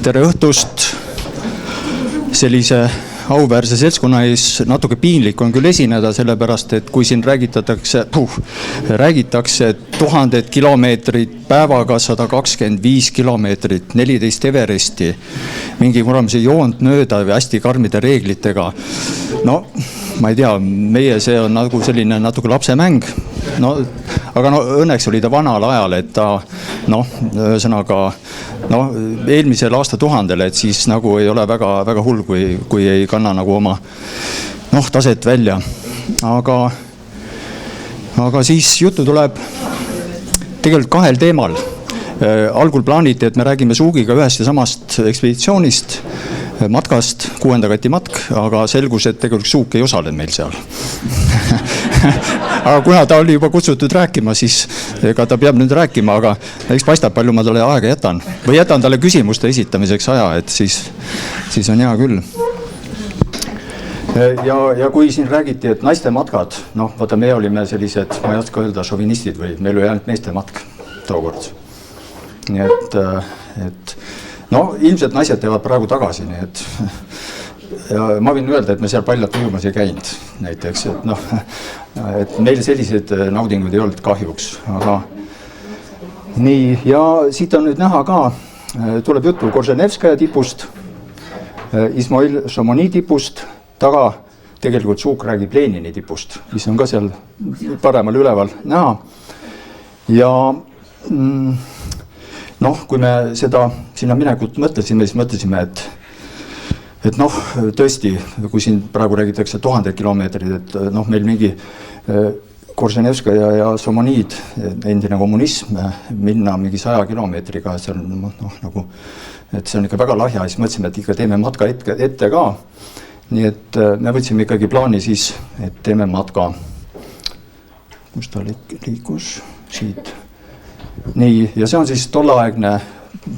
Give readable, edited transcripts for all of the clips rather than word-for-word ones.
Tere õhtust! Sellise auväärse seltskonna ees natuke piinlik on küll esineda, sellepärast, et kui siin räägitakse 1000 kilomeetrit päevaga, 125 kilomeetrit, 14 Everesti, mingi kuramise joont mööda või hästi karmide reeglitega. No, ma ei tea, meie see on nagu selline natuke lapsemäng. No, aga õnneks oli ta vanal ajal, et ta, ühesõnaga, eelmisel aastatuhandel, et siis nagu ei ole väga, väga hull, kui ei kanna nagu oma taset välja. Aga siis juttu tuleb tegelikult kahel teemal. Algul plaaniti, et me räägime Suugiga ühest ja samast ekspeditsioonist, matkast, 6. kati matk, aga selgus, et tegelikult Suuk ei osale meil seal. Aga kuna ta oli juba kutsutud rääkima, siis ega ta peab nüüd rääkima, aga eks paistab, palju ma talle aega jätan. Või jätan talle küsimuste esitamiseks aja, et siis on hea küll. Ja kui siin räägiti, et naiste matkad, vaata, me olime sellised, ma ei oska öelda, šovinistid või meil oli ainult meeste matk tookord. Nii et ilmselt naised teevad praegu tagasi, nii et ja ma võin öelda, et me seal paljalt ujumas ei käinud näiteks, et meil sellised naudingud ei olnud kahjuks, aga nii, ja siit on nüüd näha ka, tuleb juttu Korženevskaja tipust, Izmail Šamoni tipust, taga tegelikult Suuk räägib Lenini tipust, mis on ka seal paremal üleval näha ja kui me seda sinna minekut mõtlesime, siis mõtlesime, et tõesti, kui siin praegu räägitakse 1000 kilomeetrid, et meil mingi Korženevskaja ja Šamoniid, endine kommunism, minna mingi 100 kilomeetriga, see on nagu, et see on ikka väga lahja, siis mõtlesime, et ikka teeme matka ette ka. Nii et me võtsime ikkagi plaani siis, et teeme matka, kus ta liikus, siit. Nii, ja see on siis tolleaegne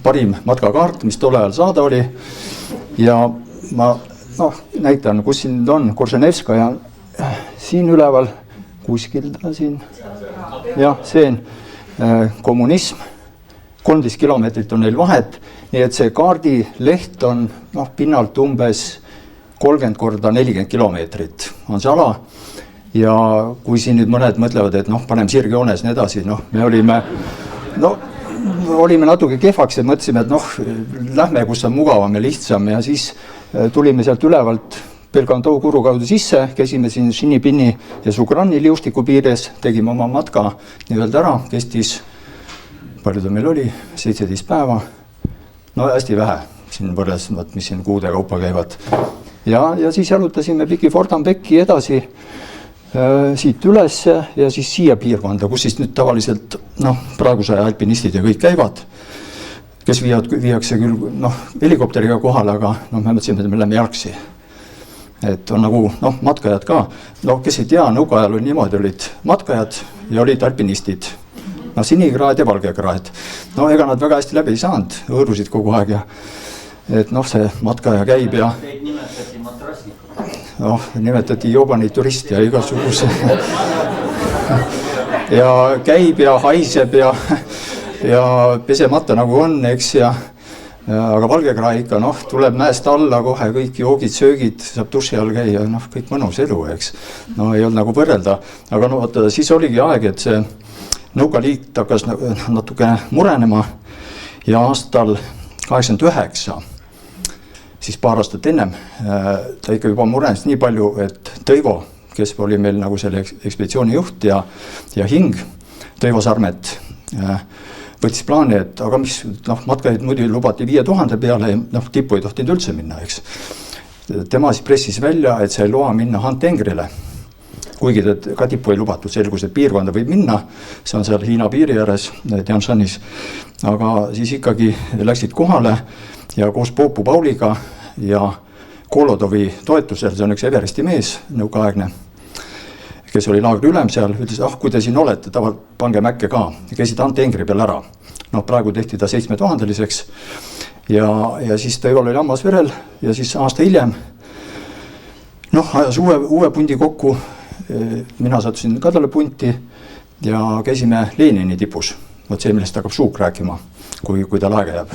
parim matkakaart, mis tolle ajal saada oli. Ja ma näitan, kus siin on Korženevskaja siin üleval, kuskil ta siin. Jah, see on kommunism. 13 kilomeetrit on neil vahet, nii et see kaardileht on pinnalt umbes 30 korda 40 kilomeetrit on see ala. Ja kui siin nüüd mõned mõtlevad, et paneme sirgjoones nii edasi, me olime natuke kehvaks ja mõtlesime, et lähme, kus on mugavam ja lihtsam ja siis tulime sealt ülevalt Belgandoo kuru kaudu sisse, käisime siin Šinnipinni ja Sugrani liustiku piires, tegime oma matka nii-öelda ära, kestis, palju ta meil oli, 17 päeva, hästi vähe, siin võrres, mis siin kuude kaupa käivad. Ja siis jalutasime Piki Fordambeki edasi, siit üles ja siis siia piirkonda, kus siis nüüd tavaliselt praeguse alpinistid ja kõik käivad, kes viiakse küll helikopteriga kohale, aga me mõtlesime, et me lähme jalgsi. Et on nagu matkajad ka, kes ei tea, nõukaajal oli niimoodi, olid matkajad ja olid alpinistid, sinikraad ja valgekraad. Ega nad väga hästi läbi ei saanud, õõrusid kogu aeg ja et see matkaja käib ja teid nimetati matrassikud. Nimetati joobani turist ja igasuguse ja käib ja haiseb ja pesemata nagu on, eks aga valgekrae ikka, tuleb mäest alla kohe, kõik joogid, söögid, saab duši all käia, kõik mõnus elu, eks. Ei olnud nagu võrrelda, aga siis oligi aeg, et see Nõukaliit hakkas natuke murenema ja aastal 89 siis paar aastat ennem, ta ikka juba murenes nii palju, et Tõivo, kes oli meil nagu selle ekspeditsiooni juht ja hing, Tõivo Sarmet, võttis plaani, et aga mis, matkaid muidu lubati 5000 peale ja tippu ei tohtinud üldse minna, eks. Tema siis pressis välja, et sai loa minna Hantengrile, kuigi ka tippu ei lubatud, selgus, et piirkonda võib minna, see on seal Hiina piiri ääres, Tianshanis, aga siis ikkagi läksid kohale ja koos Poopu Pauliga ja Kolodovi toetusel, see on üks Everesti mees, nõukaaegne, kes oli laagri ülem seal, ütles, kui te siin olete, pange mäkke ka. Ja käisid Hantengri peal ära. Praegu tehti ta 7000-liseks ja siis Tõival oli hammas verel ja siis aasta hiljem ajas uue pundi kokku, mina sattusin ka talle punti ja käisime Lenini tipus. See, millest hakkab Suuk rääkima, kui tal aega jääb.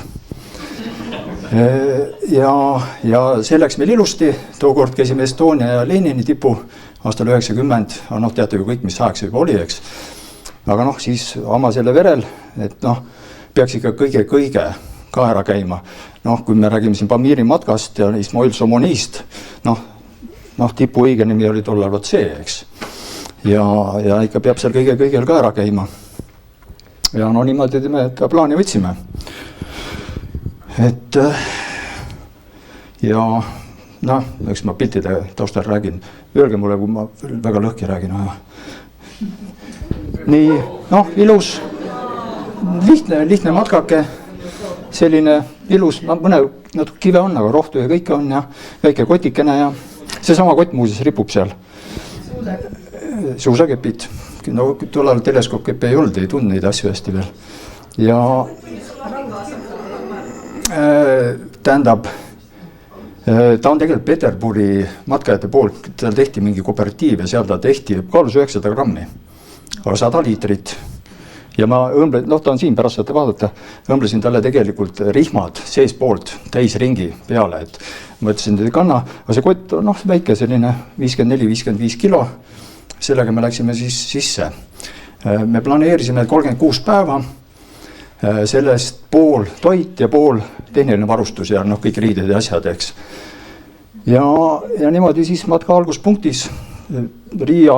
ja see läks meil ilusti, tookord käisime Estonia ja Lenini tipu aastal 90, noh teate ju kõik, mis ajaks juba oli, eks. Aga noh, siis oma selle verel, et noh, peaks ikka kõige ka ära käima. Noh, kui me räägime siin Pamiri matkast ja Ismail Somonist, noh tipu õige nimi oli tollal vot see, eks. Ja ikka peab seal kõigel ka ära käima. Ja no niimoodi me ka plaani võtsime. Et ja noh, eks ma piltide taustal räägin. Öelge mulle, kui ma väga lõhki räägin. Nii, noh, ilus, lihtne matkake, selline ilus, mõne natuke kive on, aga rohtu ja kõike on ja väike kotikene ja seesama kott muuseas ripub seal. Suusakepid. No tollal teleskoopkeppe ei olnud, ei tundnud neid asju hästi veel. Ja tähendab, ta on tegelikult Peterburi matkajate poolt, tal tehti mingi kooperatiiv ja seal ta tehti, kaalus 900 grammi, aga 100 liitrit. Ja ma ta on siin pärast saate vaadata, õmblesin talle tegelikult rihmad seespoolt täisringi peale, et mõtlesin, et ei kanna, aga see kott on väike, selline 54-55 kilo, sellega me läksime siis sisse. Me planeerisime 36 päeva, sellest pool toit ja pool tehniline varustus ja kõik riided ja asjad, eks. Ja niimoodi siis matka alguspunktis Riia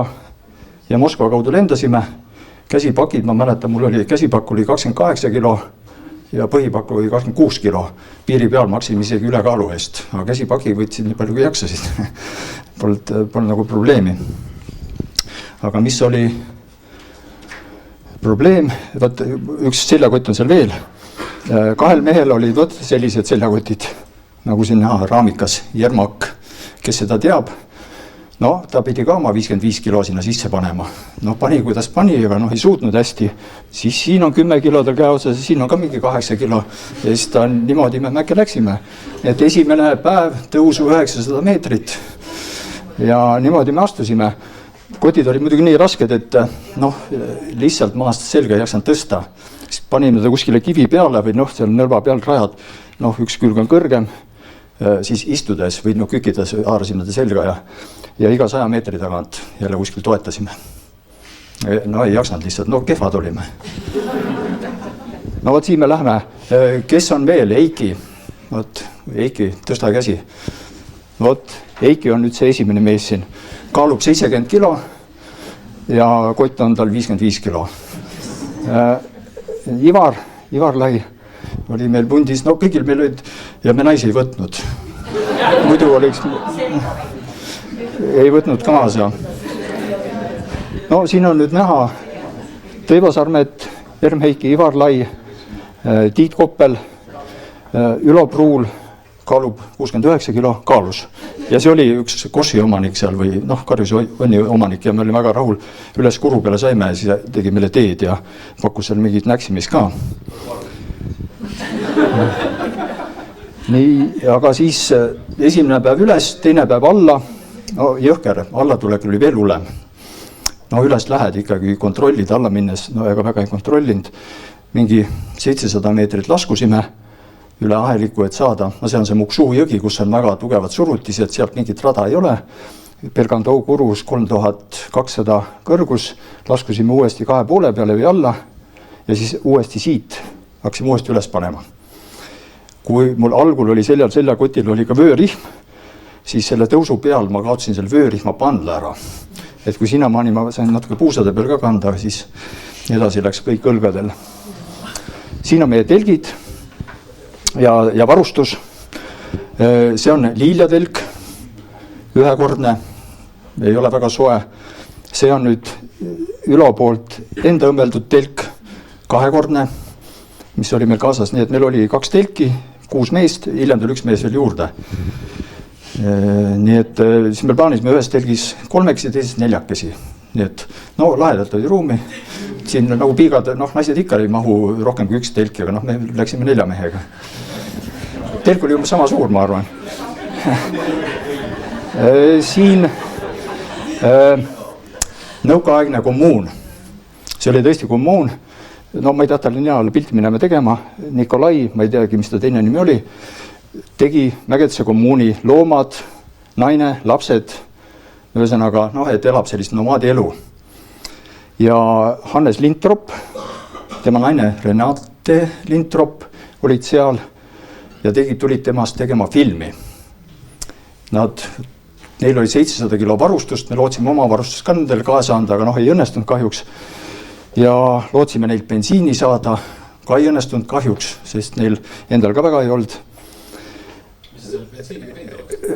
ja Moskva kaudu lendasime. Käsipakid, ma mäletan, mul oli käsipakk oli 28 kilo ja põhipakk oli 26 kilo. Piiri peal maksin isegi ülekaalu eest, aga käsipaki võtsin nii palju kui jaksasid. Polnud nagu probleemi. Aga mis oli probleem, võt, üks seljakott on seal veel. Kahel mehel olid võt sellised seljakotid, nagu siin näha, raamikas, Jermak, kes seda teab. No ta pidi ka oma 55 kilo sinna sisse panema. No pani, kuidas pani, aga ei suutnud hästi. Siis siin on 10 kilo tal käe otsas, siin on ka mingi 8 kilo. Ja siis ta niimoodi me mäkke läksime. Et esimene päev tõusu 900 meetrit. Ja niimoodi me astusime. Kotid olid muidugi nii rasked, et lihtsalt maast selga ei jaksanud tõsta. Siis panime ta kuskile kivi peale või seal nõlva peal rajad. Üks külg on kõrgem, siis istudes või kükides haarasime ta selga ja iga 100 meetri tagant jälle kuskil toetasime. Ei jaksanud lihtsalt, kehvad olime. Vot siin me lähme. Kes on veel? Eiki. Vot, Eiki, tõsta käsi. Vot, Eiki on nüüd see esimene mees siin. Kaalub 70 kilo ja kott on tal 55 kilo. Ivar Lai oli meil pundis, kõigil meil olid ja me naisi ei võtnud. Muidu oliks, ei võtnud kaasa. Siin on nüüd näha Tõivo Sarmet, Erm-Heiki, Ivar Lai, Tiit Koppel, Ülo Pruul kaalub 69 kilo kaalus. Ja see oli üks Koši omanik seal või Karjuse Onni omanik ja me olime väga rahul. Üles kuru peale saime ja siis tegi meile teed ja pakkus seal mingit näksimist ka. Nii, aga siis esimene päev üles, teine päev alla. Jõhker, alla tulek oli veel hullem. Üles lähed ikkagi kontrollid alla minnes, ega väga ei kontrollinud. Mingi 700 meetrit laskusime üle aheliku, et saada. See on see Muksuu jõgi, kus on väga tugevad surutised, sealt mingit rada ei ole. Bergandou kurus 3200 kõrgus, laskusime uuesti 2 poole peale või alla ja siis uuesti siit hakkasime uuesti üles panema. Kui mul algul oli seljakotil oli ka vöörihm, siis selle tõusu peal ma kaotsin selle vöörihma pandla ära. Et kui sinnamaani ma sain natuke puusade peal ka kanda, siis edasi läks kõik õlgadel. Siin on meie telgid ja varustus. See on liiljatelk, ühekordne, ei ole väga soe. See on nüüd Ülo poolt enda õmmeldud telk, kahekordne, mis oli meil kaasas. Nii et meil oli 2 telki, 6 meest, hiljem tuli 1 mees veel juurde. Nii et siis meil plaanisime ühes telgis 3 ja teises 4. Nii et lahedalt oli ruumi. Siin nagu piigad, naised ikka ei mahu rohkem kui 1 telki, aga me läksime 4 mehega. Telk oli sama suur, ma arvan. Siin nõukaaegne kommuun. See oli tõesti kommuun. Ma ei taha talle nii pilti minema tegema. Nikolai, ma ei teagi, mis ta teine nimi oli. tegi Mägedse kommuuni loomad, naine, lapsed, ühesõnaga, noh, et elab sellist nomaadi elu. Ja Hannes Lintrop, tema naine Renate Lintrop olid seal ja tulid temast tegema filmi. Neil oli 700 kilo varustust, me lootsime oma varustust ka nendel kaasa anda, aga ei õnnestunud kahjuks. Ja lootsime neilt bensiini saada, ka ei õnnestunud kahjuks, sest neil endal ka väga ei olnud.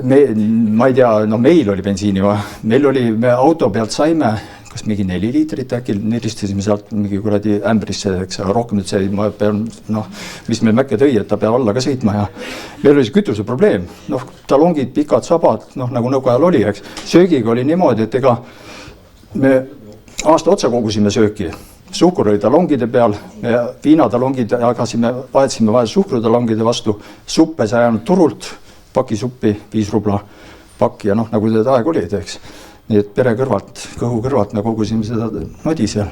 Ma ei tea, meil oli bensiini vaja. Me auto pealt saime, kas mingi 4 liitrit äkki, neristasime sealt mingi kuradi ämbrisse, eks, aga rohkem nüüd see, ma pean, mis meil Mäkke tõi, et ta peab alla ka sõitma ja meil oli see kütuse probleem. Talongid, pikad sabad, nagu nõukaajal oli, eks. Söögiga oli niimoodi, et ega me aasta otsa kogusime sööki. Suhkur oli talongide peal, viinatalongid vahetasime vahel suhkrutalongide vastu, suppe sai ainult turult, pakisuppi, 5 rubla pakk ja nagu need aeg oli, eks. Nii et pere kõrvalt, kõhu kõrvalt me kogusime seda nodi seal.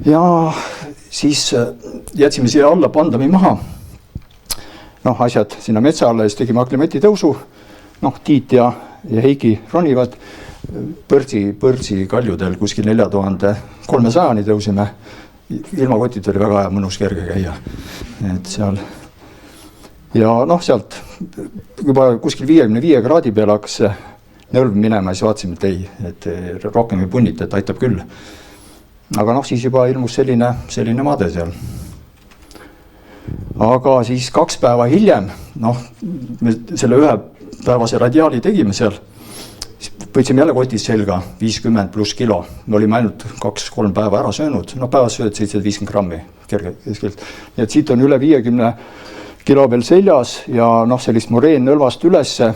Ja siis jätsime siia alla pandami maha. Asjad sinna metsa alla ja siis tegime aklimati tõusu. Tiit ja Heiki ronivad põrtsi kaljudel kuskil 4300 tõusime. Ilmakotid oli väga mõnus kerge käia. Et seal. Ja sealt juba kuskil 55 kraadi peale hakkas nõlv minema ja siis vaatasime, et rohkem ei punnita, et aitab küll. Aga siis juba ilmus selline maade seal. Aga siis 2 päeva hiljem, me selle 1 päevase radiaali tegime seal, võtsime jälle kotis selga 50 plus kilo. Me olime ainult 2-3 päeva ära söönud, päevas sööd 750 grammi kerge keskelt. Nii et siit on üle 50 kilo veel seljas ja sellist moreen nõlvast ülesse.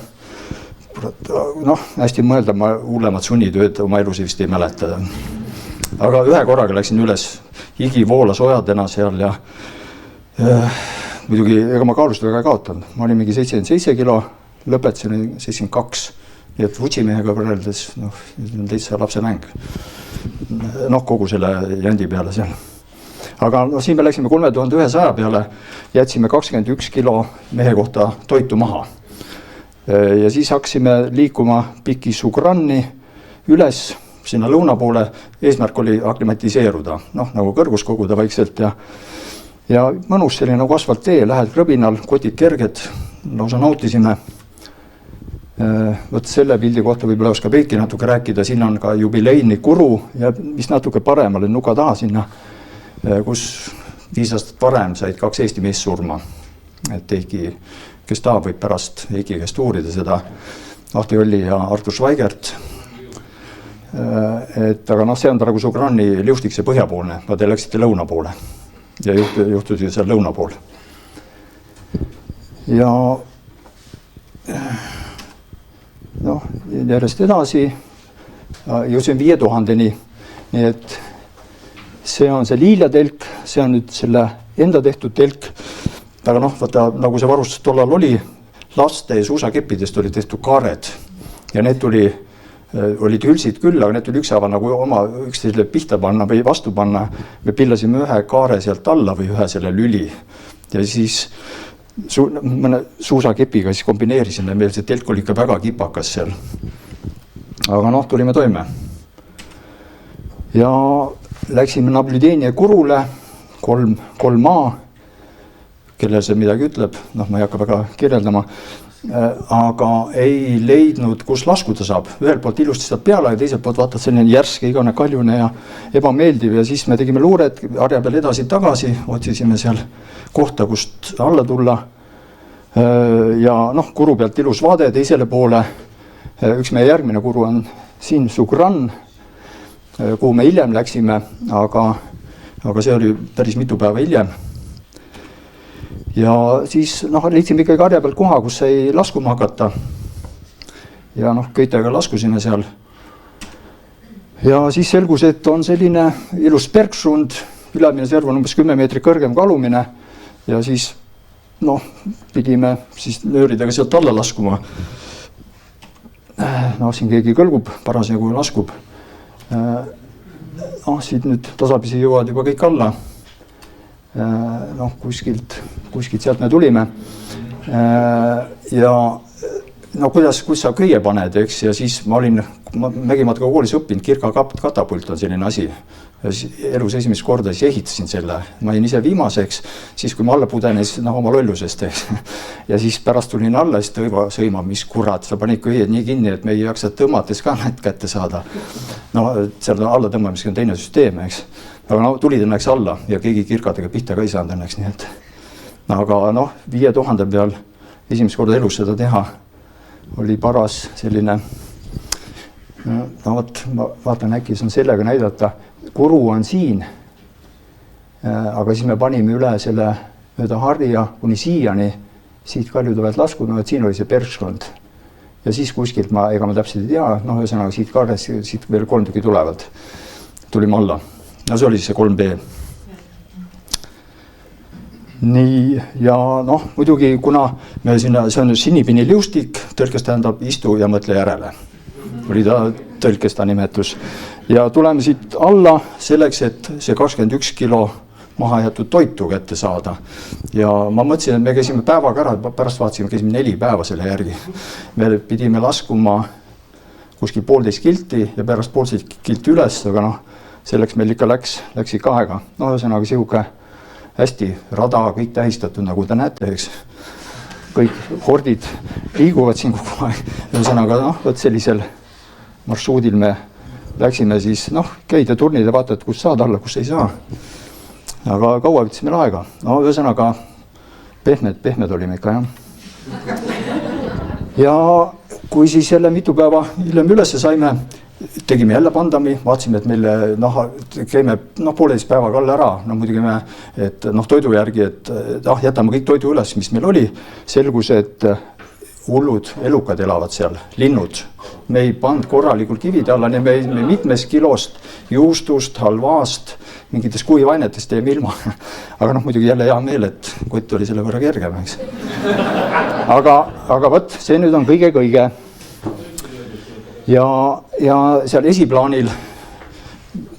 Hästi mõelda, ma hullemat sunnitööd oma elus vist ei mäleta. Aga 1 korraga läksin üles, higi voolas ojadena seal ja muidugi, ega ma kaalust väga ei kaotanud. Ma olin mingi 77 kilo, lõpetasin 72. Nii et vutsimehega võrreldes, teitsa lapse mäng. Kogu selle jändi peale seal. Aga siin me läksime 3100 peale, jätsime 21 kilo mehe kohta toitu maha. Ja siis hakkasime liikuma Piki Sugranni üles sinna lõuna poole. Eesmärk oli aklimatiseeruda, nagu kõrgus koguda vaikselt ja mõnus selline nagu asfalttee, lähed krõbinal, kotid kerged, lausa nautisime. Võt selle pildi kohta võib-olla oskab Heiki natuke rääkida, siin on ka jubileini kuru ja mis natuke paremale nuka taha sinna, kus 5 aastat varem said 2 Eesti meest surma. Et Heiki, kes tahab, võib pärast Heiki käest uurida seda, Ahti Olli ja Artur Schweigert. Aga see on praegu Sugranni liustik, see põhjapoolne, aga te läksite lõuna poole ja juhtusid seal lõuna pool. Ja järjest edasi jõudsin 5000-ni, nii et see on see liiljatelk, see on nüüd selle enda tehtud telk, aga vaata, nagu see varustus tollal oli, laste suusakeppidest oli tehtud kaared ja need olid hülsid küll, aga need tuli ükshaaval nagu oma üksteisele pihta panna või vastu panna. Me pillasime 1 kaare sealt alla või 1 selle lüli ja siis mõne suusakepiga siis kombineerisime, meil see telk oli ikka väga kipakas seal. Aga tulime toime. Ja läksime Nablüdeenia kurule, 3 maa, kellel see midagi ütleb, ma ei hakka väga kirjeldama, aga ei leidnud, kus laskuda saab. Ühelt poolt ilusti saab peale ja teiselt poolt vaatad selline järske, igane kaljune ja ebameeldiv ja siis me tegime luured harja peal edasi-tagasi, otsisime seal kohta, kust alla tulla ja kuru pealt ilus vaade teisele poole. Üks meie järgmine kuru on siin Sugran, kuhu me hiljem läksime, aga see oli päris mitu päeva hiljem. Ja siis leidsime ikkagi harja pealt koha, kus sai laskuma hakata. Ja köitega laskusime seal. Ja siis selgus, et on selline ilus Bergsund, ülemine serv on umbes 10 meetrit kõrgem kui alumine. Ja siis pidime siis nööridega sealt alla laskuma. Siin keegi kõlgub, parasjagu laskub. Siit nüüd tasapisi jõuad juba kõik alla. Kuskilt sealt me tulime. Ja no kus sa köie paned, eks, ja siis ma Mägimatka koolis õppinud, Kirka katapult on selline asi. Ja elus esimest korda siis ehitasin selle, ma jäin ise viimaseks, siis kui ma alla pudenes oma lollusest, eks. Ja siis pärast tulin alla, siis Tõivo sõimab, mis kurat, sa panid köied nii kinni, et me ei jaksa tõmmates ka need kätte saada. No seal alla tõmbamisega on teine süsteem, eks. Aga no tulid õnneks alla ja keegi kirkadega pihta ka ei saanud õnneks, nii et. Aga 5000 peal esimest korda elus seda teha oli paras selline, ma vaatan äkki, see on sellega näidata, kuru on siin, aga siis me panime üle selle mööda harja kuni siiani, siit kaljud oled laskunud, et siin oli see perskond. Ja siis kuskilt ega ma täpselt ei tea, ühesõnaga siit karres, siit veel 3 tükki tulevad, tulime alla. No see oli siis see 3B. Nii, ja muidugi, kuna me sinna, see on sinnipini liustik, tõlkes tähendab istu ja mõtle järele. Oli ta tõlkes ta nimetus. Ja tuleme siit alla selleks, et see 21 kilo maha jätud toitu kätte saada. Ja ma mõtlesin, et me käisime päevaga ära, pärast vaatasime, käisime 4 päeva selle järgi. Me pidime laskuma kuskil 1,5 kilti ja pärast 1,5 kilti üles, aga selleks meil ikka läks ikka aega. Ühesõnaga sihuke hästi rada, kõik tähistatud, nagu te näete, eks. Kõik hordid liiguvad siin kogu aeg. Ühesõnaga, võt sellisel marsruudil me läksime siis, käid ja turnid ja vaatad, kus saad alla, kus ei saa. Aga kaua võttis meil aega. Ühesõnaga, pehmed olime ikka, jah. Ja kui siis jälle mitu päeva hiljem ülesse saime, tegime jälle pandami, vaatasime, et meile käime 1,5 päevaga alla ära, muidugi me, et toidu järgi, et jätame kõik toidu üles, mis meil oli, selgus, et hullud elukad elavad seal, linnud. Me ei pand korralikult kivide alla, me mitmest kilost juustust, halvaast, mingitest kuivainetest jäime ilma. Aga muidugi jälle hea meel, et kott oli selle võrra kergem, eks. Aga võt, see nüüd on kõige. Ja seal esiplaanil,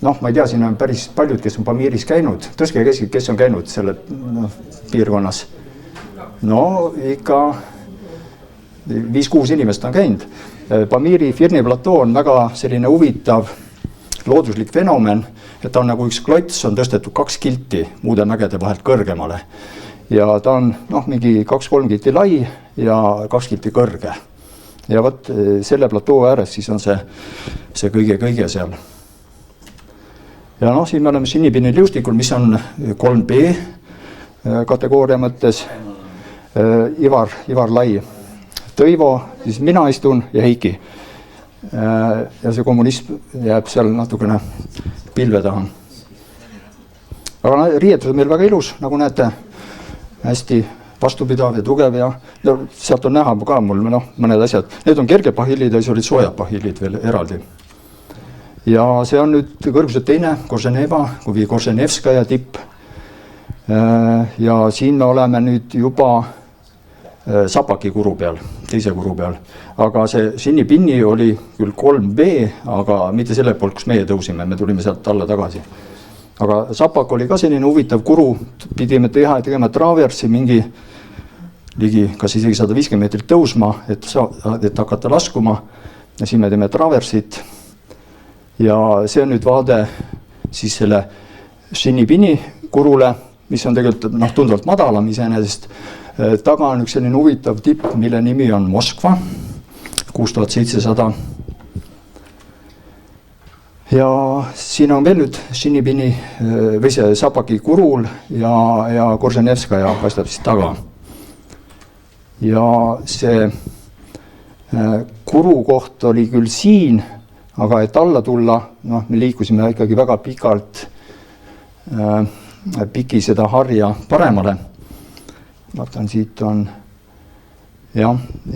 ma ei tea, siin on päris paljud, kes on Pamiris käinud, tõstke keskilt, kes on käinud selle piirkonnas. Ikka 5-6 inimest on käinud. Pamiri Firni platoo on väga selline huvitav looduslik fenomen, et ta on nagu üks klots, on tõstetud 2 kilti muude mägede vahelt kõrgemale. Ja ta on mingi 2-3 kilti lai ja 2 kilti kõrge. Ja võt selle platoo ääres siis on see kõige seal. Ja siin me oleme sinnipini liustikul, mis on 3B kategooria mõttes. Ivar Lai, Tõivo, siis mina istun ja Heiki. Ja see kommunism jääb seal natukene pilve taha. Aga riietus on meil väga ilus, nagu näete, hästi vastupidav ja tugev ja sealt on näha ka mul mõned asjad. Need on kerged pahillid ja siis olid soojad pahillid veel eraldi. Ja see on nüüd kõrguselt teine Korženeva kui Korženevskaja tipp. Ja siin me oleme nüüd juba Sapaki kuru peal, teise kuru peal. Aga see sinnipinni oli küll 3B, aga mitte selle poolt, kus meie tõusime, me tulime sealt alla tagasi. Aga Sapak oli ka selline huvitav kuru, pidime tegema traversi mingi ligi, kas isegi 150 meetrit tõusma, et hakata laskuma. Ja siin me teeme traversit. Ja see on nüüd vaade siis selle sinnipinni kurule, mis on tegelikult tundvalt madalam iseenesest. Taga on üks selline huvitav tipp, mille nimi on Moskva, 6700. Ja siin on veel nüüd sinnipinni või see Sapaki kurul ja Korženevskaja paistab siis taga. Ja see kuru koht oli küll siin, aga et alla tulla, me liikusime ikkagi väga pikalt piki seda harja paremale. Vaatan, siit on ja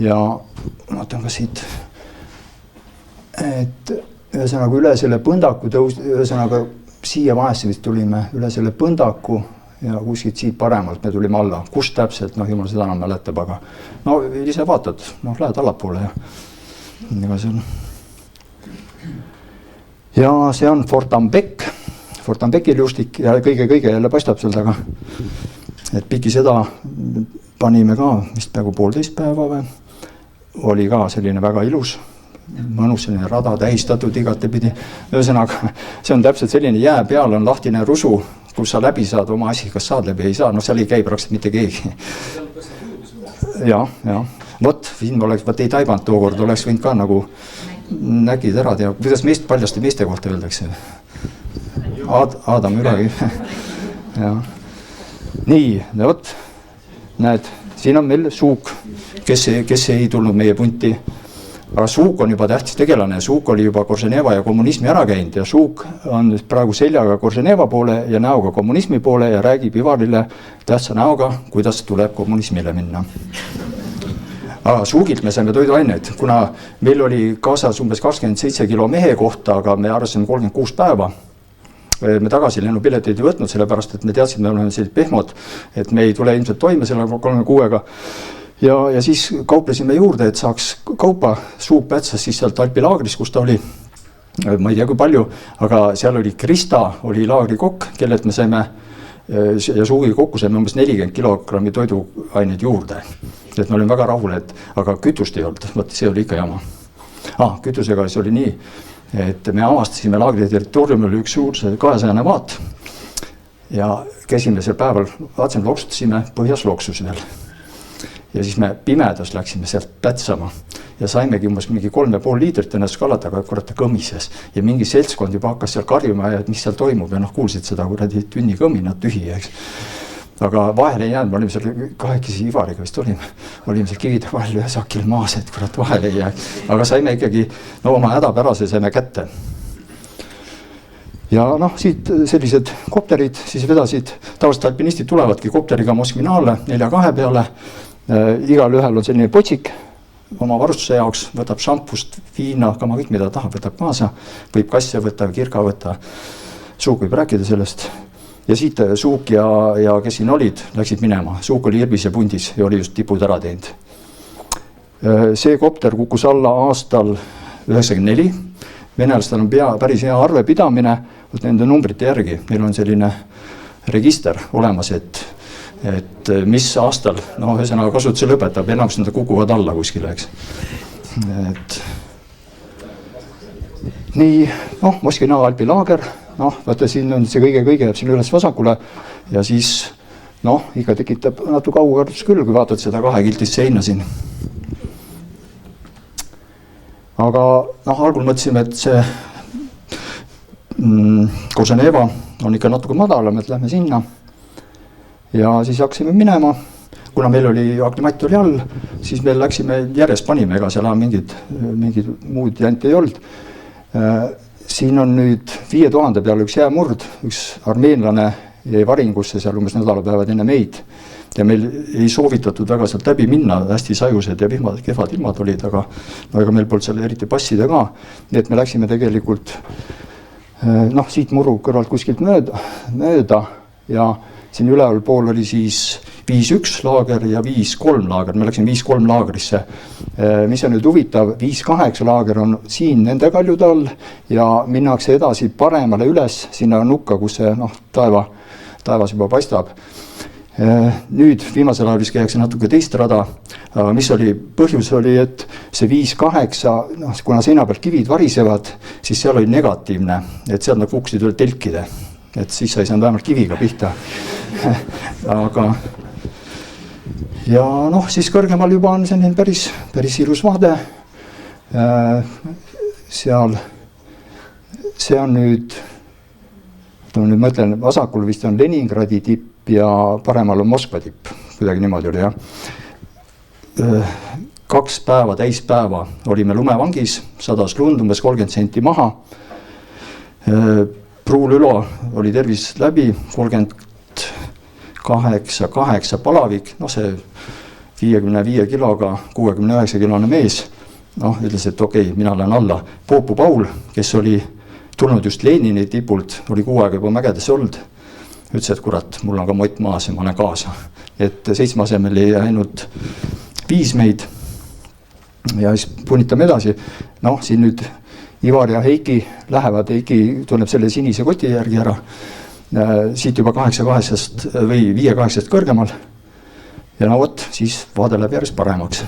vaatan ka siit, et ühesõnaga üle selle põndaku ühesõnaga siia vahesse vist tulime üle selle põndaku ja kuskilt siit paremalt me tulime alla. Kus täpselt, jumal seda enam mäletab, aga ise vaatad, lähed allapoole ja see on Fortambeki liustik ja kõige jälle paistab seal taga. Et piki seda panime ka vist peaaegu 1,5 päeva või. Oli ka selline väga ilus, mõnus selline rada tähistatud igatepidi. Ühesõnaga, see on täpselt selline jää peal on lahtine rusu, kus sa läbi saad oma asi, kas saad läbi, ei saa, noh seal ei käi praktiliselt mitte keegi. Ja. Vot, siin oleks, ei taibanud tookord, oleks võinud ka nagu nägid ära teha. Kuidas paljasti meeste kohta öeldakse? Adam ülegi. Ja. Nii, vot, näed, siin on meil Suuk, kes ei tulnud meie punti. Aga Suuk on juba tähtis tegelane. Suuk oli juba Korženeva ja kommunismi ära käinud ja Suuk on praegu seljaga Korženeva poole ja näoga kommunismi poole ja räägib Ivarile tähtsa näoga, kuidas tuleb kommunismile minna. Suugilt me saime toiduaineid, kuna meil oli kaasas umbes 27 kilo mehe kohta, aga me arvasime 36 päeva. Me tagasi lennupileteid ei võtnud, sellepärast, et me teadsid, me oleme sellised pehmod, et me ei tule ilmselt toime selle 36-ga. Ja siis kauplesime juurde, et saaks kaupa. Suuk pätsas siis sealt Alpilaagris, kus ta oli, ma ei tea kui palju, aga seal oli Krista, oli laagrikokk, kellelt me saime ja Suugi kokku saime umbes 40 kilogrammi toiduaineid juurde. Et me olime väga rahul, aga kütust ei olnud, võt see oli ikka jama. Kütusega see oli nii, et me avastasime laagri territooriumil üks suur 200 vaat ja käisime seal päeval, vaatasime, loksutasime, põhjas loksus veel. Ja siis me pimedas läksime sealt pätsama ja saimegi umbes mingi 3,5 liitrit ennast kalata, aga korrata kõmises. Ja mingi seltskond juba hakkas seal karjuma ja mis seal toimub ja kuulsid seda kuradi tünni kõminat tühi, eks. Aga vahele ei jäänud, me olime seal kahekesi Ivariga vist olime seal kivide vahel ühe sakil maas, et kurat vahele ei jää. Aga saime ikkagi, oma hädapärase saime kätte. Ja siit sellised kopterid siis vedasid, tavaliselt alpinistid tulevadki kopteriga Moskvinaale 4-2 peale. Igal ühel on selline potsik oma varustuse jaoks, võtab šampust, viina, kama kõik mida tahab, võtab kaasa, võib kasse võtta, kirka võtta, Suuk võib rääkida sellest. Ja siit Suuk ja kes siin olid, läksid minema. Suuk oli Irbis ja Pundis ja oli just tipud ära teinud. See kopter kukkus alla aastal 94. Venelastel on päris hea arvepidamine, nende numbrite järgi. Neil on selline register olemas, et mis aastal, ühesõnaga kasutuse lõpetab, enamaks nad kukuvad alla kuskile, eks. Nii, Moskvina Alpilaager, vaata siin on see kõige jääb siin üles vasakule ja siis, ikka tekitab natuke aukartus küll, kui vaatad seda 2 kiltist seina siin. Aga algul mõtlesime, et see Korženeva on ikka natuke madalam, et lähme sinna. Ja siis hakkasime minema, kuna meil oli aklimat oli all, siis meil läksime järjest panime, ega seal mingid muud jänti ei olnud. Siin on nüüd 5000 peale üks jäämurd, üks armeenlane jäi varingusse seal umbes nädalapäevad enne meid. Ja meil ei soovitatud väga sealt läbi minna, hästi sajused ja kehvad ilmad olid, aga ega meil polnud seal eriti passida ka. Nii et me läksime tegelikult siit muru kõrvalt kuskilt mööda ja siin üleval pool oli siis 5-1 laager ja 5-3 laager. Me läksime 5-3 laagrisse. Mis on nüüd huvitav, 5-8 laager on siin nende kaljude all ja minnakse edasi paremale üles sinna nukka, kus see taevas juba paistab. Nüüd viimasel ajal vist käiakse natuke teist rada, aga mis oli põhjus oli, et see 5-8, kuna seina pealt kivid varisevad, siis seal oli negatiivne, et seal nad kukkusid üle telkide. Et siis sa ei saanud vähemalt kiviga pihta. Aga ja siis kõrgemal juba on selline päris ilus vaade. Seal see on nüüd mõtlen, vasakul vist on Leningradi tipp ja paremal on Moskva tipp, kuidagi niimoodi oli, jah. 2 päeva, täispäeva olime lumevangis, sadas lund umbes 30 senti maha. Pruulülo oli tervis läbi, 38 palavik, see 55 kiloga 69 kilone mees, ütles, et okei, mina lähen alla. Poopu Paul, kes oli tulnud just Lenini tipult, oli 6 aega juba mägedes olnud, ütles, et kurat, mul on ka mott maas ja ma olen kaasa. Et 7 asemel ei ainult 5 meid ja siis punitame edasi. Siin nüüd Ivar ja Heiki lähevad, Heiki tunneb selle sinise koti järgi ära, siit juba 8-8 või 5-8 kõrgemal ja no vot, siis vaade läheb järjest paremaks.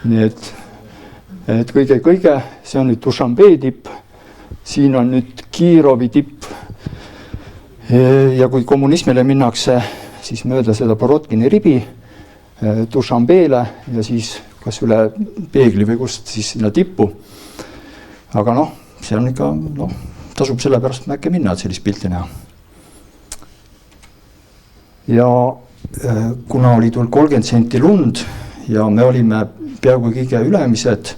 Nii et kõige, see on nüüd Dušanbe tipp, siin on nüüd Kirovi tipp ja kui kommunismile minnakse, siis mööda seda Borotkini ribi Dušanbele ja siis kas üle peegli või kust siis sinna tippu. Aga noh, see on ikka, tasub selle pärast äkki minna, et sellist pilti näha. Ja kuna oli tulnud 30 senti lund ja me olime peaaegu kõige ülemised,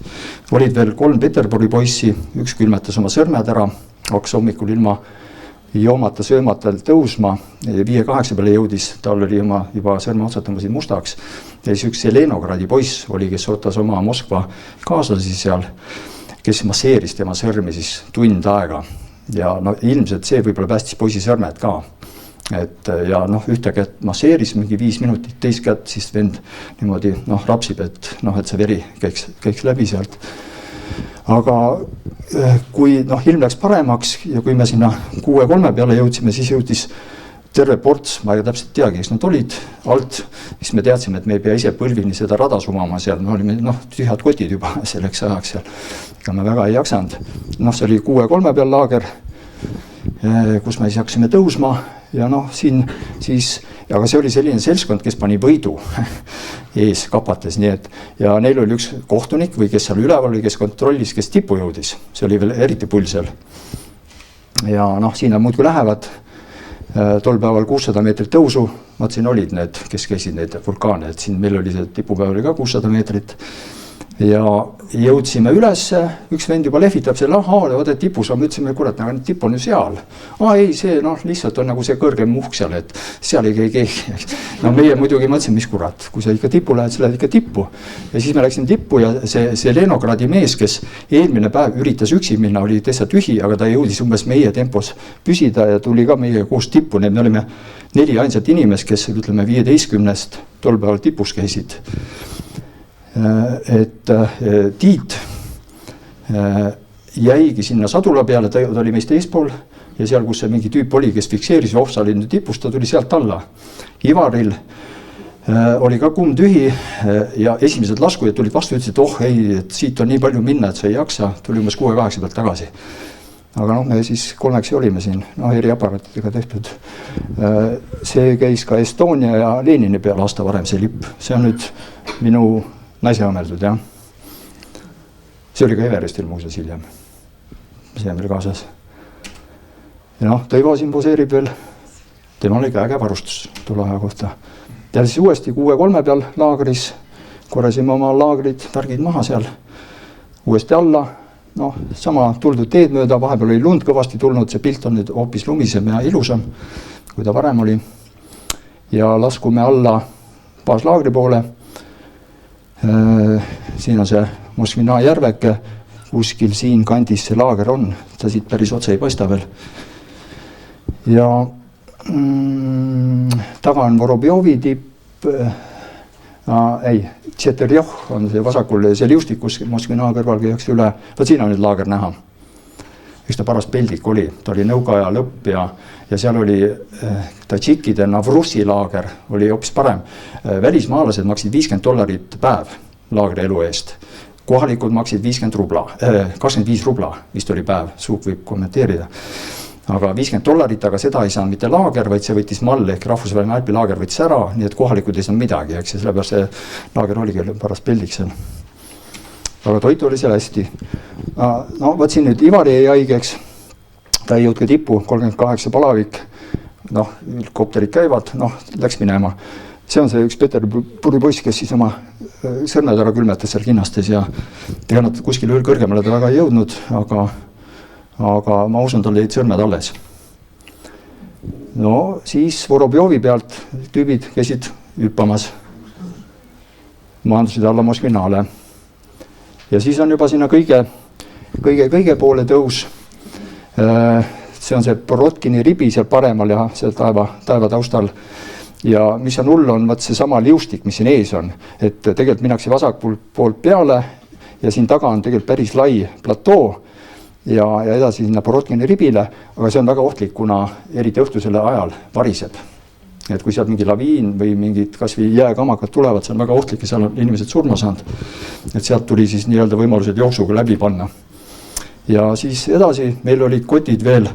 olid veel 3 Peterburi poissi, üks külmetas oma sõrmed ära, hakkas hommikul ilma joomata, söömata tõusma, 5-8 peale jõudis, tal oli oma juba sõrme otsad tõmbasid mustaks. Ja siis üks Lenogradi poiss oli, kes ootas oma Moskva kaaslasi seal, kes masseeris tema sõrmi siis tund aega. Ja ilmselt see võib-olla päästis poisi sõrmed ka. Ja ühte kätt masseeris mingi 5 minutit, teist kätt siis vend niimoodi rapsib, et see veri käiks läbi sealt. Aga kui ilm läks paremaks ja kui me sinna 6-3 peale jõudsime, siis jõudis terve ports, ma ei täpselt teagi, kes nad olid alt, siis me teadsime, et me ei pea ise põlvini seda rada sumama seal, me olime tühjad kotid juba selleks ajaks seal, ega me väga ei jaksanud. See oli 6-3 peal laager, kus me siis hakkasime tõusma ja siin siis, aga see oli selline seltskond, kes pani võidu ees kapates, nii et ja neil oli üks kohtunik või kes seal üleval oli, kes kontrollis, kes tippu jõudis, see oli veel eriti pull seal. Ja siin nad muudkui lähevad, tol päeval 600 meetrit tõusu, vaat siin olid need, kes käisid neid vulkaane, et siin meil oli see tipupäev oli ka 600 meetrit. Ja jõudsime ülesse, üks vend juba lehvitab selle, vaata tipus on, me ütlesime, kurat, aga tipp on ju seal. Ei, see lihtsalt on nagu see kõrgem muhk seal, et seal ei käi keegi. Meie muidugi mõtlesime, mis kurat, kui sa ikka tippu lähed, sa lähed ikka tippu. Ja siis me läksime tippu ja see Lenogradi mees, kes eelmine päev üritas üksi minna, oli täitsa tühi, aga ta jõudis umbes meie tempos püsida ja tuli ka meie koos tippu. Me olime 4 ainsat inimest, kes ütleme 15 tol päeval tipus käisid. Et Tiit jäigi sinna sadula peale, ta oli meist eespool ja seal, kus see mingi tüüp oli, kes fikseeris sa oli nüüd tipus, ta tuli sealt alla. Ivaril oli ka kumm tühi ja esimesed laskujad tulid vastu, ütlesid, et ei, et siit on nii palju minna, et sa ei jaksa, tuli umbes 6-8 pealt tagasi. Aga me siis 3 olime siin, eriaparaatidega tehtud. See käis ka Estonia ja Lenini peale aasta varem see lipp, see on nüüd minu naise õmmeldud, jah. See oli ka Everestil muuseas hiljem. See on meil kaasas. Ja Toivo siin poseerib veel. Temal oli ka äge varustus tulla aja kohta. Ja siis uuesti 6-3 peal laagris. Korrasime oma laagrid, värgid maha seal. Uuesti alla. Sama tuldud teed mööda. Vahepeal oli lund kõvasti tulnud. See pilt on nüüd hoopis lumisem ja ilusam, kui ta varem oli. Ja laskume alla baaslaagri poole. Siin on see Moskvina järveke, kuskil siin kandis see laager on, ta siit päris otse ei paista veel. Ja taga on Vorobjovi tipp, Tšeterjoh on see vasakul, see liustik, kus Moskvina kõrval käiakse üle, siin on nüüd laager näha. Üks ta paras peldik oli, ta oli nõukaaja lõpp ja seal oli Tadžikide Navrussi laager, oli hoopis parem. Välismaalased maksid $50 päev laagri elu eest. Kohalikud maksid 25 rubla, vist oli päev, Suuk võib kommenteerida. Aga $50, aga seda ei saanud mitte laager, vaid see võttis mall ehk rahvusvaheline Alpi laager võttis ära, nii et kohalikud ei saanud midagi, eks ja sellepärast see laager oligi paras peldik seal. Aga toit oli seal hästi. Võt siin nüüd Ivari jäi haigeks, ta ei jõud ka tippu, 38 palavik, kopterid käivad, läks minema. See on see üks Peterburi poiss, kes siis oma sõrmed ära külmetas seal kinnastes ja tegelikult kuskil kõrgemale ta väga ei jõudnud, aga ma usun, tal jäid sõrmed alles. Siis Vorobjovi pealt tüübid käisid hüppamas, maandusid alla Moskvinaale. Ja siis on juba sinna kõige poole tõus. See on see Borotkini ribi seal paremal ja seal taeva taustal. Ja mis on hull on, see sama liustik, mis siin ees on. Et tegelikult minnakse vasakul poolt peale ja siin taga on tegelikult päris lai platoo ja edasi sinna Borotkini ribile, aga see on väga ohtlik, kuna eriti õhtusele ajal variseb. et kui sealt mingi laviin või mingid kas või jääkamakad tulevad, see on väga ohtlik ja seal on inimesed surma saanud. Et sealt tuli siis nii-öelda võimalused jooksuga läbi panna. Ja siis edasi meil olid kotid veel,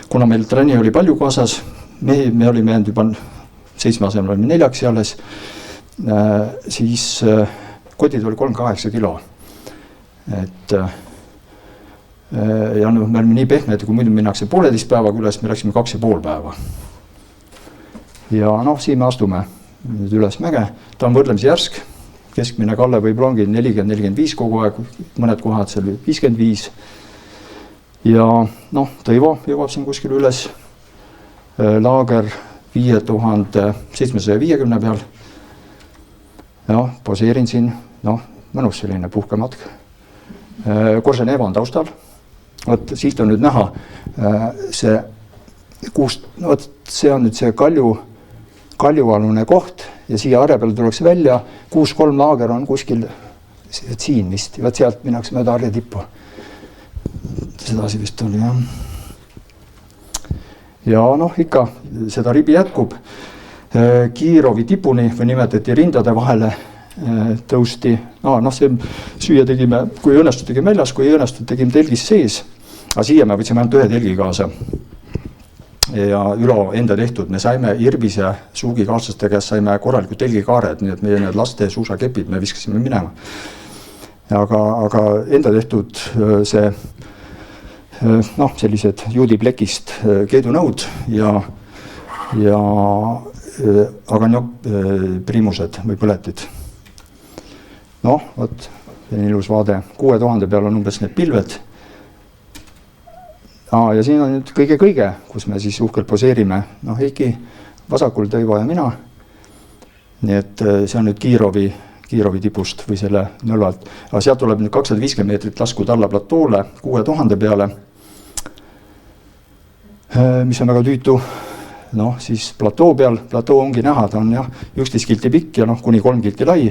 kuna meil trenni oli palju kaasas, me olime jäänud juba 7 asemel olime 4 alles, siis kotid oli 38 kilo. Et ja me olime nii pehmed, et kui muidu minnakse 1,5 päevaga üles, me läksime 2,5 päeva. Ja siin me astume nüüd üles mäge, ta on võrdlemisi järsk, keskmine kalle võib ongi 40-45 kogu aeg, mõned kohad seal 55. Ja Tõivo jõuab siin kuskil üles, laager 5750 peal. Poseerin siin, mõnus selline puhkematk. Korseneva on taustal. Siit on nüüd näha, see on nüüd see kaljualune koht ja siia harja peale tuleks välja, 6-3 laager on kuskil siin vist, sealt minnakse mööda harja tippu. Sedasi vist oli, jah. Ja ikka seda ribi jätkub. Kiirovi tipuni või nimetati rindade vahele tõusti. See süüa tegime, kui õnnestud tegime väljas, kui õnnestud tegime telgis sees. Aga siia me võtsime ainult 1 telgi kaasa. Ja Ülo enda tehtud, me saime Irbise suugikaaslaste käest saime korralikud telgikaared, nii et meie need laste suusakepid me viskasime minema. Aga enda tehtud see sellised juudiplekist keedunõud ja primused või põletid. See ilus vaade. 6000 peal on umbes need pilved. Ja siin on nüüd kõige, kus me siis uhkelt poseerime. Heiki vasakul, Tõivo ja mina. Nii et see on nüüd Kiirovi tipust või selle nõlvalt. Aga sealt tuleb nüüd 250 meetrit laskud alla platoole 6000 peale, mis on väga tüütu. Siis platoo peal, platoo ongi näha, ta on 11 kilti pikk ja kuni 3 kilti lai.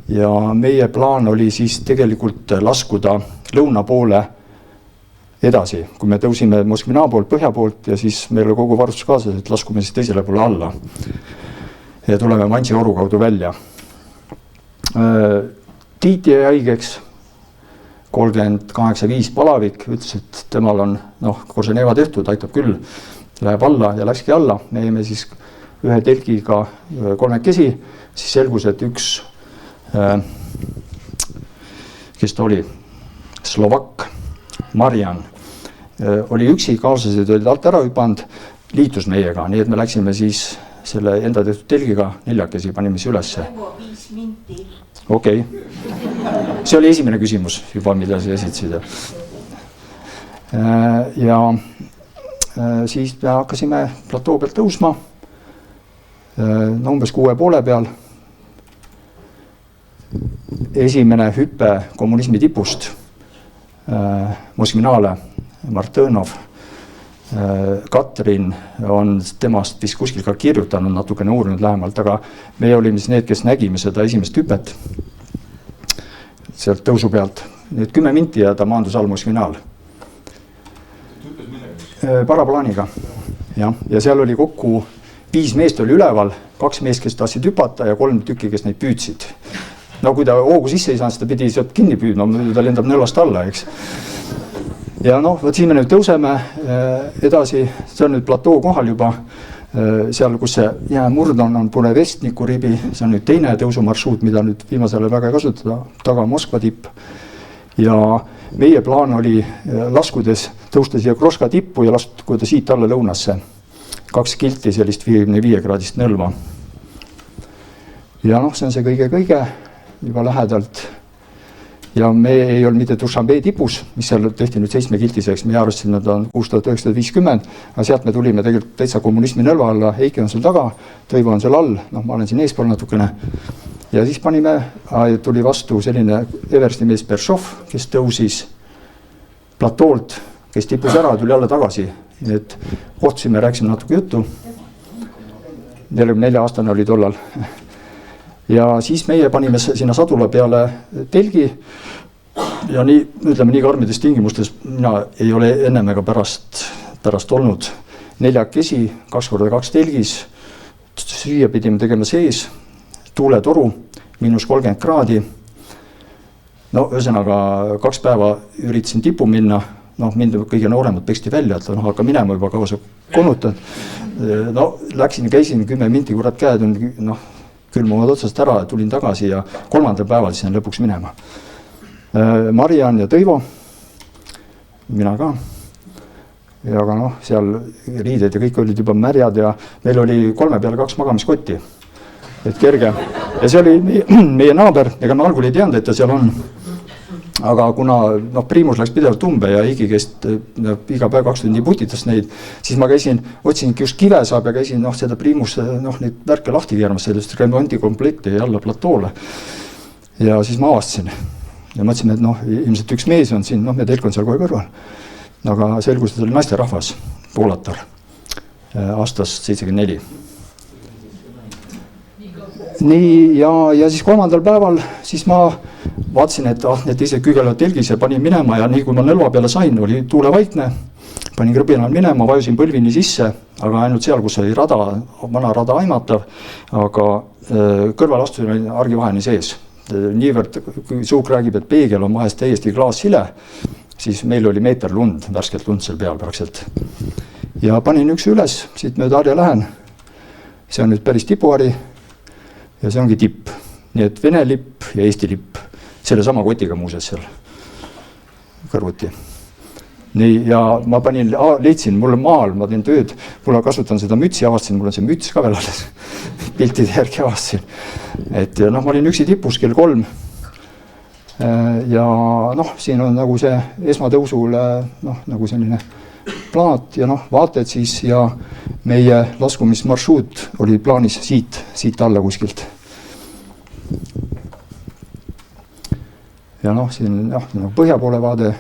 Ja meie plaan oli siis tegelikult laskuda lõuna poole edasi, kui me tõusime Moskvina poolt, põhja poolt ja siis meil oli kogu varustus kaasas, et laskume siis teisele poole alla ja tuleme Vansi oru kaudu välja. Tiit jäi haigeks, 38,5 palavik, ütles, et temal on Korseneva tehtud, aitab küll, läheb alla ja läkski alla. Me jäime siis 1 telgiga 3, siis selgus, et üks, kes ta oli, Slovakk, Marjan, oli üksi, kaaslased olid alt ära hüpanud, liitus meiega, nii et me läksime siis selle enda tehtud telgiga 4 panime ülesse. Okei. See oli esimene küsimus juba, mida sa esitasid. Ja siis me hakkasime platoo pealt tõusma, umbes 6,5 peal. Esimene hüppe kommunismi tipust Moskvinaale, Martõnov, Katrin on temast vist kuskil ka kirjutanud, natukene uurinud lähemalt, aga me olime siis need, kes nägime seda esimest hüpet sealt tõusu pealt. Nüüd 10 minti ja ta maandus all Moskvinaal. Paraplaaniga. Ja seal oli kokku 5 meest oli üleval, 2 meest, kes tahtsid hüpata ja 3 tükki, kes neid püüdsid. Kui ta hoogu sisse ei saanud, seda pidi sealt kinni püüdma, ta lendab nõlvast alla, eks. Ja siin me nüüd tõuseme edasi, see on nüüd platoo kohal juba, seal, kus see jäämurd on Purevestniku ribi, see on nüüd teine tõusumarsruut, mida nüüd viimasele väga kasutada, taga Moskva tipp. Ja meie plaan oli laskudes tõusta siia Kroška tippu ja laskuda siit alla lõunasse. 2 kilti sellist 55 kraadist nõlva. Ja see on see kõige juba lähedalt. Ja me ei olnud mitte Dušanbe tipus, mis seal tehti nüüd 7 kiltiseks, me arvastasime, et on 6950, aga sealt me tulime tegelikult täitsa kommunismi nõlva alla, Heiki on seal taga, Tõivo on seal all, ma olen siin eespool natukene. Ja siis tuli vastu selline Eversti mees Beršov, kes tõusis platoolt, kes tippus ära, tuli alla tagasi. Et kohtusime, rääkisime natuke juttu. 44-aastane oli tollal. Ja siis meie panime sinna sadula peale telgi ja nii karmides tingimustes mina ei ole ennem ega pärast olnud 4 2x2 telgis, süüa pidime tegema sees, tuuletoru, -30 kraadi. No ühesõnaga 2 päeva üritasin tipu minna, noh mind kõige nooremad peksti välja, et noh hakka minema juba kaua sa konutad. No läksin, käisin 10 minti, kurat käed on noh külmuvad otsast ära, tulin tagasi ja 3. päeval siis lõpuks minema. Mariann ja Tõivo, mina ka. Ja aga noh, seal riided ja kõik olid juba märjad ja meil oli 3 peale 2 magamiskotti. Et kerge. Ja see oli meie naaber, ega ma algul ei teadnud, et ta seal on. Aga kuna noh, Priimus läks pidevalt umbe ja Higi kest iga päev 2 tundi putitas neid, siis ma käisin, otsingi just Kivesaab ja käisin noh, seda Priimus noh, neid värke lahti keeramas, sellest remondikomplekti ja alla platoole. Ja siis ma avastasin ja mõtlesin, et noh, ilmselt üks mees on siin, noh, me telk on seal kohe kõrval. Aga selgus, et oli naisterahvas, poolatar, aastast 74. Nii, ja siis 3. päeval siis ma vaatasin, et need teised kõigelevad telgis ja panin minema ja nii kui ma nõlva peale sain, oli tuulevaikne, panin krõbinal minema, vajusin põlvini sisse, aga ainult seal, kus oli rada, vana rada aimatav, aga kõrval astusin argivaheni sees. Niivõrd, kui Suuk räägib, et peegel on vahest täiesti klaassile, siis meil oli meeter lund, värskelt lund seal peal praktiliselt. Ja panin üks üles, siit mööda harja lähen. See on nüüd päris tipuhari ja see ongi tipp. Nii et Vene lipp ja Eesti lipp. Selle sama kotiga muuseas seal kõrvuti. Nii, ja ma panin, leidsin, mul on maal, ma teen tööd, mul kasutan seda mütsi, avastasin, mul on see müts ka veel alles. Piltide järgi avastasin. Et noh, ma olin üksi tipus kell 3. Ja noh, siin on nagu see esmatõusule noh, nagu selline plaat ja noh, vaated siis ja meie laskumismarsruut oli plaanis siit alla kuskilt. Ja noh, siin noh, põhja poole vaade.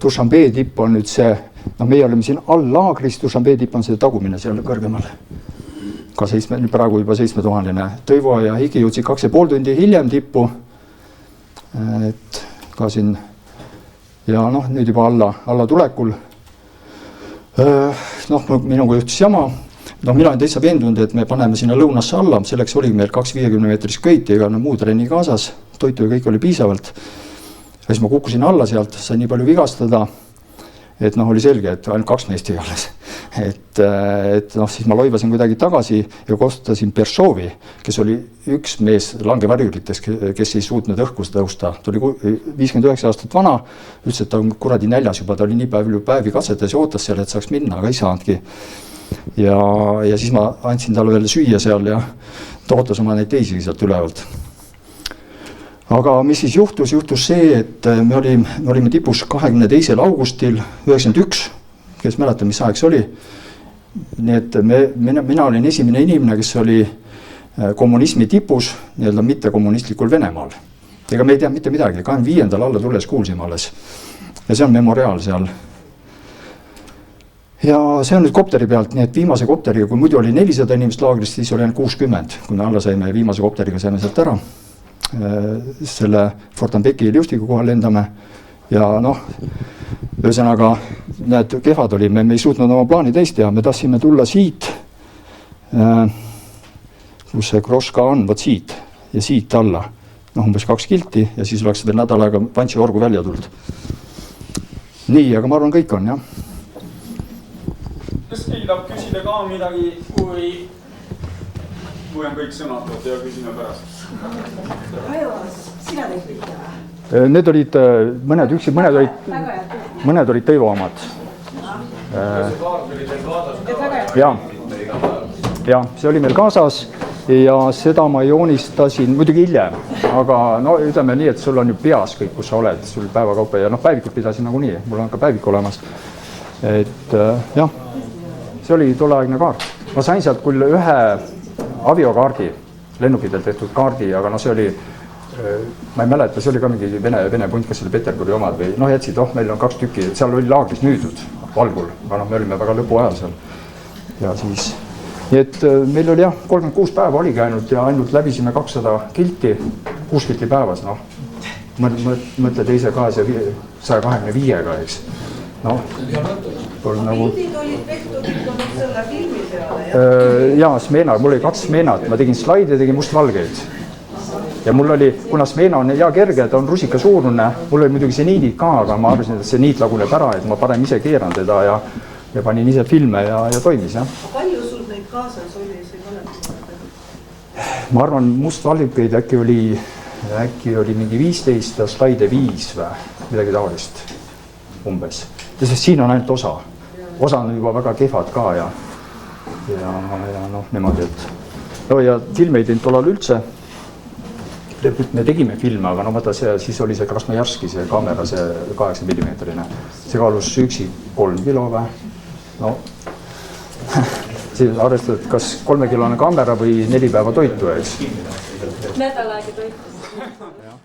Dušanbe tipp on nüüd see, noh meie oleme siin all laagris, Dušanbe tipp on see tagumine seal kõrgemal. Ka praegu juba 7000. Tõivo ja Higi jõudsid 2,5 tundi hiljem tippu. Et ka siin ja noh, nüüd juba alla tulekul. Noh, minuga juhtus jama. Noh, mina olen täitsa veendunud, et me paneme sinna lõunasse alla. Selleks oli meil 250 meetrist köit ega muud trenni kaasas. Toitu ja kõik oli piisavalt. Ja siis ma kukkusin alla sealt, sain nii palju vigastada, et noh, oli selge, et ainult 2 meest ei alles. Et noh, siis ma loivasin kuidagi tagasi ja kostutasin Peršovi, kes oli üks mees langevarjurites, kes ei suutnud õhku tõusta. Ta oli 59 aastat vana, ütles, et ta on kuradi näljas juba, ta oli nii päevi katsetas ja ootas seal, et saaks minna, aga ei saanudki. Ja siis ma andsin talle veel süüa seal ja ta ootas oma neid teisi sealt ülevalt. Aga mis siis juhtus see, et me olime tipus 22. augustil 91, kes mäletab, mis aeg see oli. Nii et mina olin esimene inimene, kes oli kommunismi tipus, nii-öelda mitte kommunistlikul Venemaal. Ega me ei tea mitte midagi, 25. alla tulles kuulsime alles. Ja see on memoriaal seal. Ja see on nüüd kopteri pealt, nii et viimase kopteriga, kui muidu oli 400 inimest laagrist, siis oli 60, kui me alla saime ja viimase kopteriga saime sealt ära. Selle Fortanbeki liustiga kohal lendame ja noh, ühesõnaga need kehvad olime, me ei suutnud oma plaani täis teha, me tahtsime tulla siit, kus see Kroška on, võt siit ja siit alla, noh umbes 2 kilti ja siis oleks veel nädal aega Pantsi orgu välja tulnud. Nii, aga ma arvan, kõik on, jah. Kas keegi tahab küsida ka midagi, kui on kõik sõnatud ja küsime pärast? Kajo, sina teid pihta? Need olid mõned olid Tõivo omad. Ja, see oli meil kaasas ja seda ma joonistasin muidugi hiljem, aga no ütleme nii, et sul on ju peas kõik, kus sa oled, sul päevakaupa ja noh, päevikut pidasin nagu nii, mul on ka päevik olemas. Et jah, see oli tolleaegne kaart. Ma sain sealt küll ühe aviokaardi, lennukidel tehtud kaardi, aga no see oli, ma ei mäleta, see oli ka mingi Vene punt, kas oli Peterburi omad või noh, jätsid, meil on 2 tükki, seal oli laagris müüdud valgul, aga noh, me olime väga lõpu ajal seal. Ja siis, nii et meil oli jah, 36 päeva oligi ainult läbisime 200 kilti, 6 kilti päevas, noh. Mõtle teise 125-ga, eks. Noh, nagu... Pildid olid tehtud, selle filmi peale, jaa, Smena, mul oli 2 Smenat, ma tegin slaide, tegin mustvalgeid. Ja mul oli, kuna Smena on hea kerge, ta on rusikasuurune, mul oli muidugi seniidid ka, aga ma arvasin, et seniit laguneb ära, et ma parem ise keeran teda ja panin ise filme ja toimis, jah. palju sul neid kaasas oli, see mäletab? Ma arvan, mustvalgeid äkki oli mingi 15 ja slaide 5 või midagi taolist umbes. Ja sest siin on ainult osa on juba väga kehvad ka ja noh, niimoodi, et no ja filme ei teinud tollal üldse. Me tegime filme, aga no vaata siis oli see Krasnojarski, see kaamera, see 8 mm. See kaalus üksi 3 kilo või? No, siis arvestad, kas 3-kilone kaamera või 4 päeva toitu, eks? Nädal aega toitu.